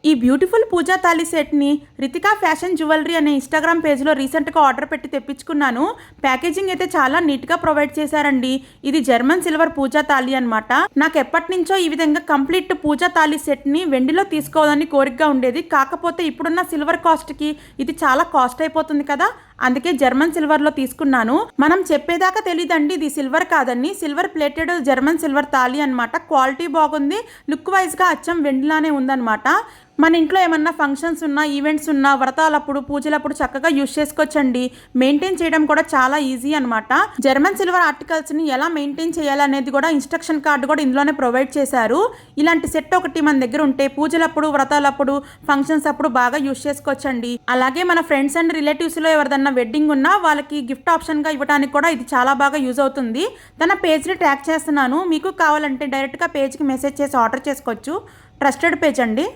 ఈ బ్యూటిఫుల్ పూజా తాళి సెట్ని రితికా ఫ్యాషన్ జ్యువెలరీ అనే ఇన్స్టాగ్రామ్ పేజ్లో రీసెంట్గా ఆర్డర్ పెట్టి తెప్పించుకున్నాను. ప్యాకేజింగ్ అయితే చాలా నీట్గా ప్రొవైడ్ చేశారండి. ఇది జర్మన్ సిల్వర్ పూజా తాళి అనమాట. నాకు ఎప్పటి నుంచో ఈ విధంగా కంప్లీట్ పూజా తాళి సెట్ని వెండిలో తీసుకోవాలని కోరికగా ఉండేది. కాకపోతే ఇప్పుడున్న సిల్వర్ కాస్ట్కి ఇది చాలా కాస్ట్ అయిపోతుంది కదా, అందుకే జర్మన్ సిల్వర్లో తీసుకున్నాను. మనం చెప్పేదాకా తెలియదండి ఇది సిల్వర్ కాదని. సిల్వర్ ప్లేటెడ్ జర్మన్ సిల్వర్ తాళి అనమాట. క్వాలిటీ బాగుంది, లుక్ వైజ్గా అచ్చం వెండిలానే ఉందన్నమాట. మన ఇంట్లో ఏమన్నా ఫంక్షన్స్ ఉన్నా, ఈవెంట్స్ ఉన్నా, వ్రతాలప్పుడు, పూజలప్పుడు చక్కగా యూజ్ చేసుకోవచ్చండి. మెయింటైన్ చేయడం కూడా చాలా ఈజీ అనమాట. జర్మన్ సిల్వర్ ఆర్టికల్స్ని ఎలా మెయింటైన్ చేయాలనేది కూడా ఇన్స్ట్రక్షన్ కార్డు కూడా ఇందులోనే ప్రొవైడ్ చేశారు. ఇలాంటి సెట్ ఒకటి మన దగ్గర ఉంటే పూజలప్పుడు, వ్రతాలప్పుడు, ఫంక్షన్స్ అప్పుడు బాగా యూజ్ చేసుకోవచ్చండి. అలాగే మన ఫ్రెండ్స్ అండ్ రిలేటివ్స్లో ఎవరిదన్నా వెడ్డింగ్ ఉన్నా వాళ్ళకి గిఫ్ట్ ఆప్షన్గా ఇవ్వడానికి కూడా ఇది చాలా బాగా యూజ్ అవుతుంది. తన పేజ్ని ట్యాగ్ చేస్తున్నాను, మీకు కావాలంటే డైరెక్ట్గా పేజ్కి మెసేజ్ చేసి ఆర్డర్ చేసుకోవచ్చు. ట్రస్టెడ్ పేజ్ అండి.